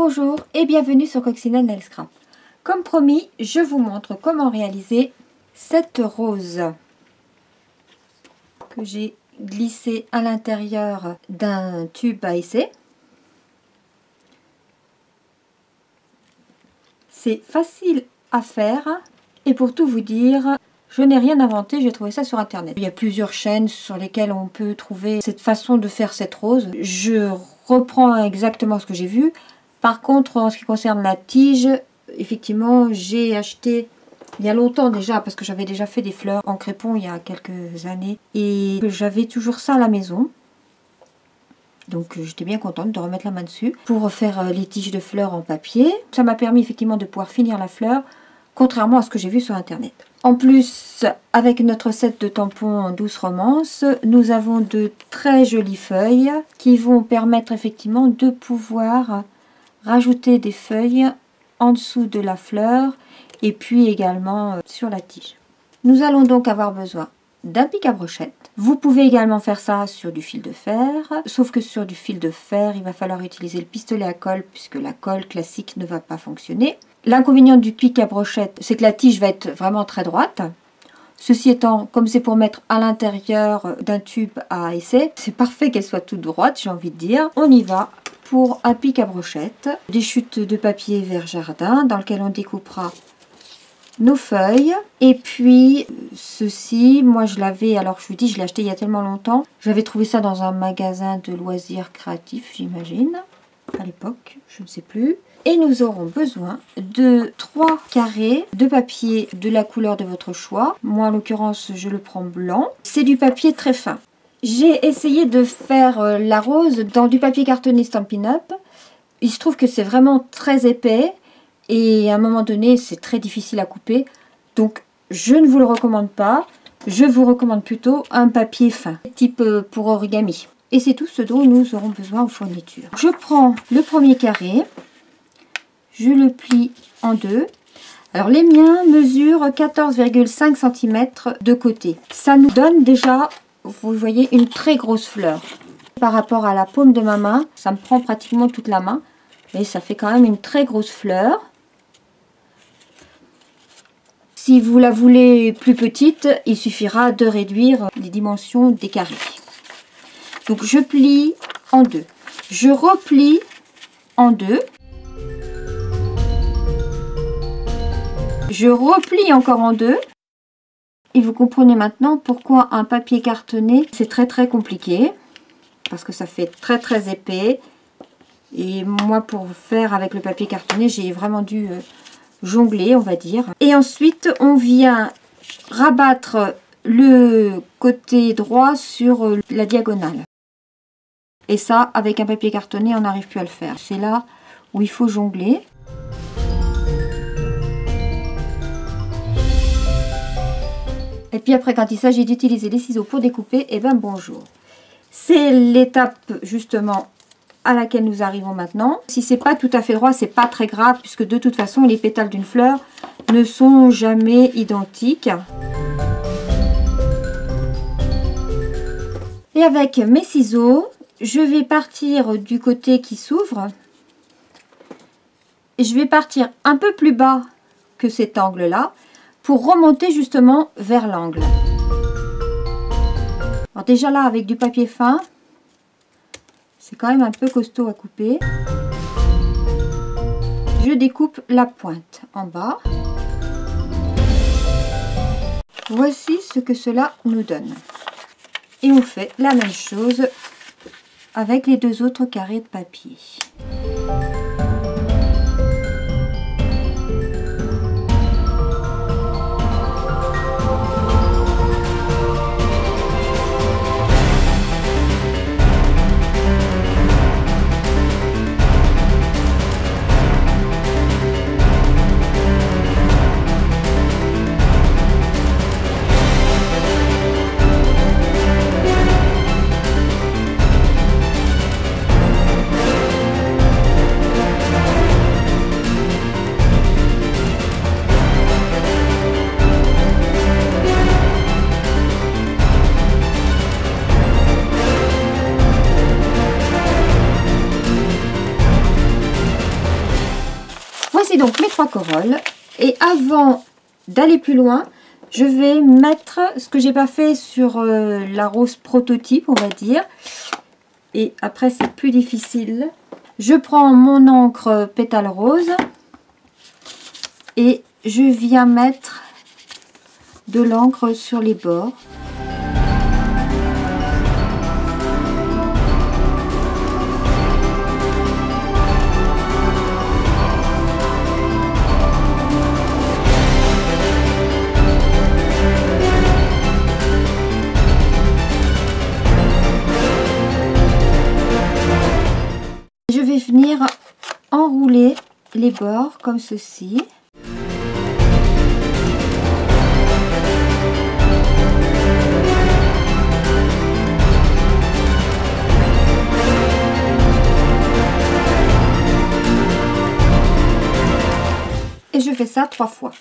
Bonjour et bienvenue sur Coccinelle Nail Scrap. Comme promis, je vous montre comment réaliser cette rose que j'ai glissée à l'intérieur d'un tube à essai. C'est facile à faire et pour tout vous dire, je n'ai rien inventé, j'ai trouvé ça sur internet. Il y a plusieurs chaînes sur lesquelles on peut trouver cette façon de faire cette rose. Je reprends exactement ce que j'ai vu. Par contre, en ce qui concerne la tige, effectivement, j'ai acheté il y a longtemps déjà, parce que j'avais déjà fait des fleurs en crépon il y a quelques années. Et j'avais toujours ça à la maison. Donc j'étais bien contente de remettre la main dessus pour faire les tiges de fleurs en papier. Ça m'a permis effectivement de pouvoir finir la fleur, contrairement à ce que j'ai vu sur internet. En plus, avec notre set de tampons Douce Romance, nous avons de très jolies feuilles qui vont permettre effectivement de pouvoir rajouter des feuilles en dessous de la fleur et puis également sur la tige. Nous allons donc avoir besoin d'un pic à brochette. Vous pouvez également faire ça sur du fil de fer, sauf que sur du fil de fer, il va falloir utiliser le pistolet à colle puisque la colle classique ne va pas fonctionner. L'inconvénient du pic à brochette, c'est que la tige va être vraiment très droite. Ceci étant, comme c'est pour mettre à l'intérieur d'un tube à essai, c'est parfait qu'elle soit toute droite, j'ai envie de dire. On y va pour un pic à brochette, des chutes de papier vert jardin dans lequel on découpera nos feuilles. Et puis ceci, moi je l'avais, alors je vous dis, je l'ai acheté il y a tellement longtemps. J'avais trouvé ça dans un magasin de loisirs créatifs, j'imagine, à l'époque, je ne sais plus. Et nous aurons besoin de 3 carrés de papier de la couleur de votre choix. Moi en l'occurrence je le prends blanc. C'est du papier très fin. J'ai essayé de faire la rose dans du papier cartonné Stampin' Up. Il se trouve que c'est vraiment très épais et à un moment donné c'est très difficile à couper. Donc je ne vous le recommande pas. Je vous recommande plutôt un papier fin, type pour origami. Et c'est tout ce dont nous aurons besoin aux fournitures. Je prends le premier carré. Je le plie en deux. Alors les miens mesurent 14,5 cm de côté. Ça nous donne déjà, vous voyez, une très grosse fleur. Par rapport à la paume de ma main, ça me prend pratiquement toute la main. Mais ça fait quand même une très grosse fleur. Si vous la voulez plus petite, il suffira de réduire les dimensions des carrés. Donc je plie en deux. Je replie en deux. Je replie encore en deux. Et vous comprenez maintenant pourquoi un papier cartonné, c'est très compliqué. Parce que ça fait très épais. Et moi, pour faire avec le papier cartonné, j'ai vraiment dû jongler, on va dire. Et ensuite, on vient rabattre le côté droit sur la diagonale. Et ça, avec un papier cartonné, on n'arrive plus à le faire. C'est là où il faut jongler. Et puis après, quand il s'agit d'utiliser les ciseaux pour découper, eh ben bonjour. C'est l'étape justement à laquelle nous arrivons maintenant. Si c'est pas tout à fait droit, c'est pas très grave, puisque de toute façon, les pétales d'une fleur ne sont jamais identiques. Et avec mes ciseaux, je vais partir du côté qui s'ouvre. Et je vais partir un peu plus bas que cet angle-là, pour remonter justement vers l'angle. Alors déjà là, avec du papier fin, c'est quand même un peu costaud à couper. Je découpe la pointe en bas. Voici ce que cela nous donne. Et on fait la même chose avec les deux autres carrés de papier. Voici donc mes 3 corolles. Et avant d'aller plus loin, je vais mettre ce que j'ai pas fait sur la rose prototype, on va dire. Et après, c'est plus difficile. Je prends mon encre pétale rose et je viens mettre de l'encre sur les bords. Je vais venir enrouler les bords comme ceci. Et je fais ça 3 fois.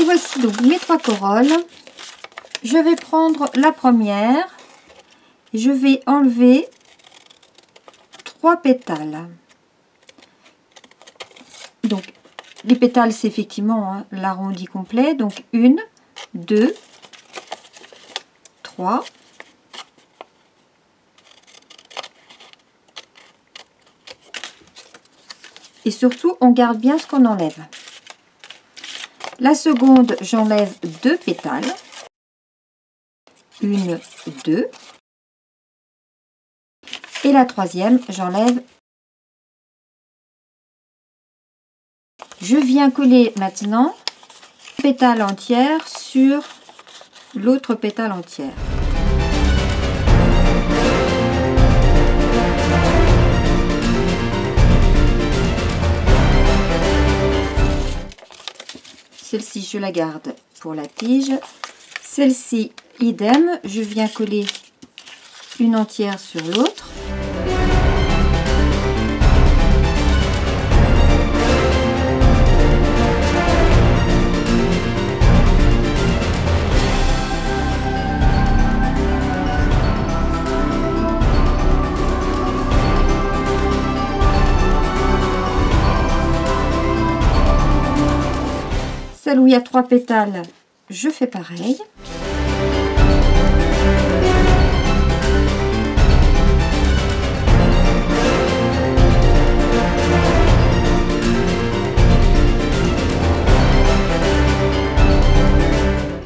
Voici donc mes 3 corolles. Je vais prendre la première. Je vais enlever 3 pétales. Donc les pétales, c'est effectivement hein, l'arrondi complet. Donc 1, 2, 3. Et surtout, on garde bien ce qu'on enlève. La seconde, j'enlève 2 pétales. 1, 2. Et la troisième, j'enlève. Je viens coller maintenant le pétale entière sur l'autre pétale entière. Celle-ci, je la garde pour la tige. Celle-ci, idem, je viens coller une entière sur l'autre. Celle où il y a 3 pétales, je fais pareil.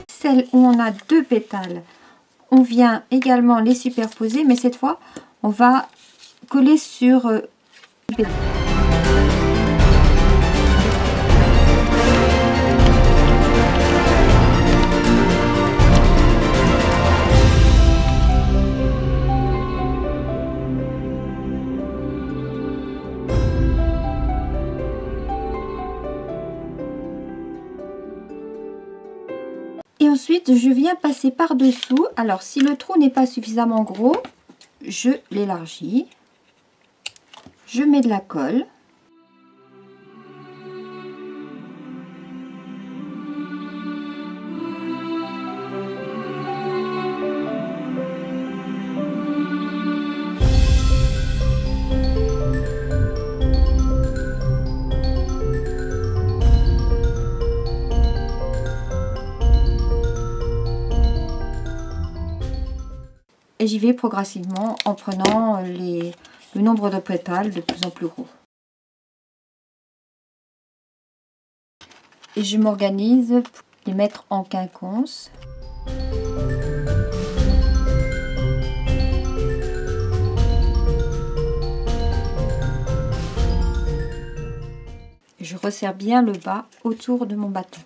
Celle où on a 2 pétales, on vient également les superposer, mais cette fois, on va coller sur et ensuite, je viens passer par-dessous. Alors, si le trou n'est pas suffisamment gros, je l'élargis. Je mets de la colle. Et j'y vais progressivement en prenant le nombre de pétales de plus en plus gros. Et je m'organise pour les mettre en quinconce. Je resserre bien le bas autour de mon bâton.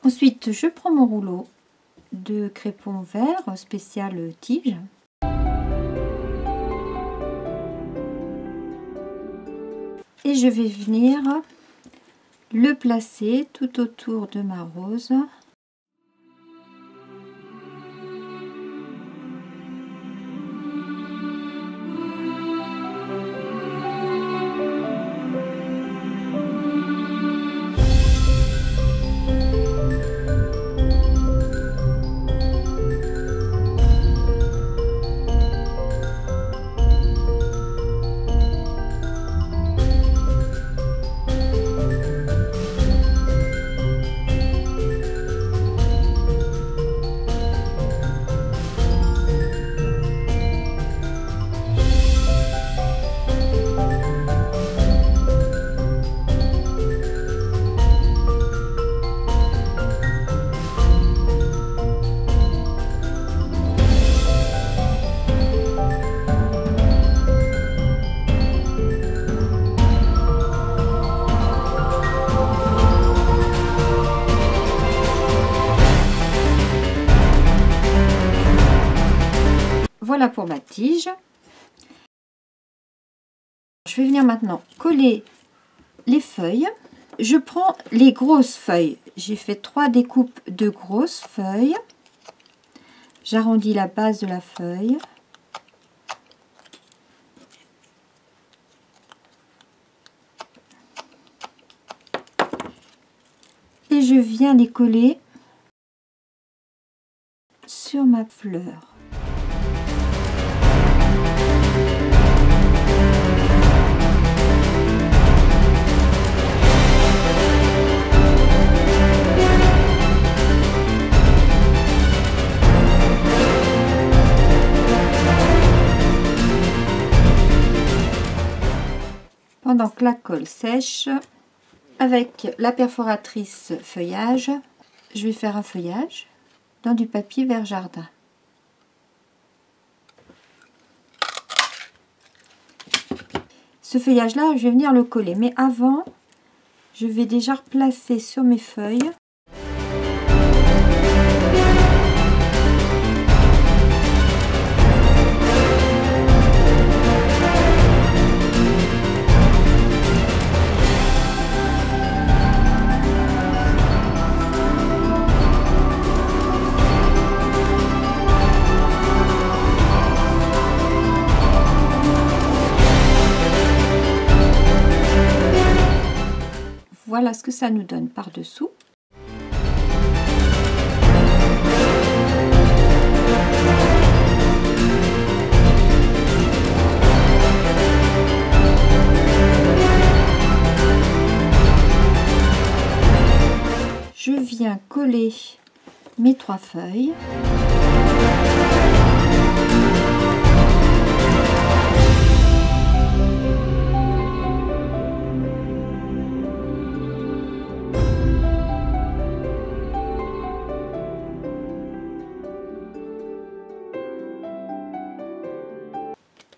Ensuite, je prends mon rouleau de crépon vert spécial tige. Et je vais venir le placer tout autour de ma rose. Voilà pour ma tige. Je vais venir maintenant coller les feuilles. Je prends les grosses feuilles. J'ai fait 3 découpes de grosses feuilles. J'arrondis la base de la feuille. Et je viens les coller sur ma fleur. Pendant que la colle sèche, avec la perforatrice feuillage, je vais faire un feuillage dans du papier vert jardin. Ce feuillage-là, je vais venir le coller, mais avant, je vais déjà replacer sur mes feuilles voilà ce que ça nous donne par dessous. Je viens coller mes 3 feuilles.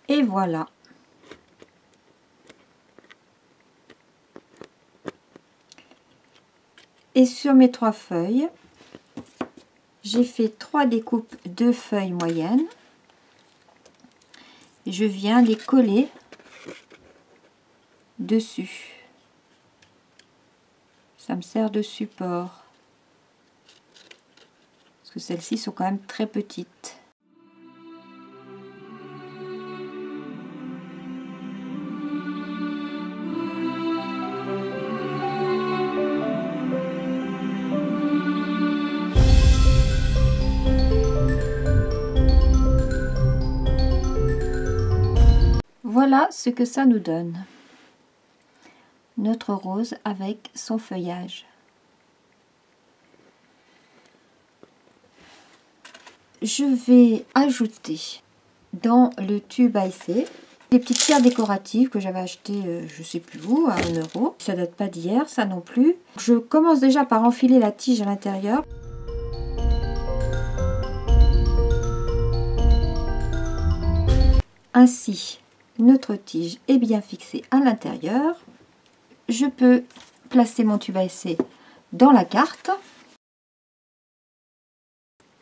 Et voilà. Et sur mes 3 feuilles, j'ai fait 3 découpes de feuilles moyennes. Et je viens les coller dessus. Ça me sert de support. Parce que celles-ci sont quand même très petites. Voilà ce que ça nous donne. Notre rose avec son feuillage. Je vais ajouter dans le tube à essai des petites pierres décoratives que j'avais achetées je sais plus où, à 1 €. Ça date pas d'hier, ça non plus. Je commence déjà par enfiler la tige à l'intérieur. Ainsi, notre tige est bien fixée à l'intérieur. Je peux placer mon tube à essai dans la carte.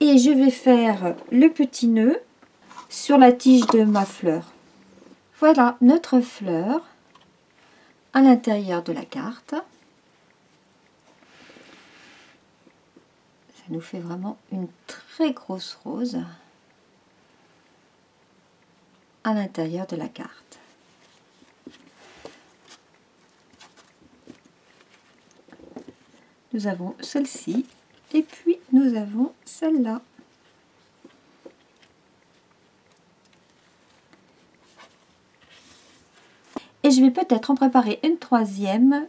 Et je vais faire le petit nœud sur la tige de ma fleur. Voilà notre fleur à l'intérieur de la carte. Ça nous fait vraiment une très grosse rose à l'intérieur de la carte. Nous avons celle-ci et puis nous avons celle-là. Et je vais peut-être en préparer une 3e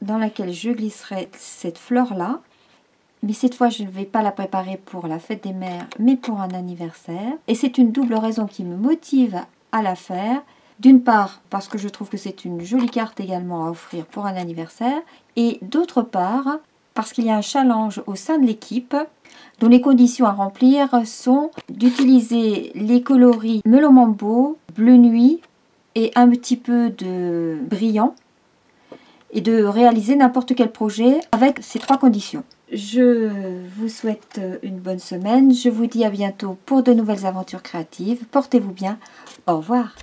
dans laquelle je glisserai cette fleur-là. Mais cette fois, je ne vais pas la préparer pour la fête des mères, mais pour un anniversaire. Et c'est une double raison qui me motive à la faire. D'une part, parce que je trouve que c'est une jolie carte également à offrir pour un anniversaire. Et d'autre part, parce qu'il y a un challenge au sein de l'équipe dont les conditions à remplir sont d'utiliser les coloris Melon Mambo, Bleu Nuit et un petit peu de brillant et de réaliser n'importe quel projet avec ces 3 conditions. Je vous souhaite une bonne semaine. Je vous dis à bientôt pour de nouvelles aventures créatives. Portez-vous bien. Au revoir.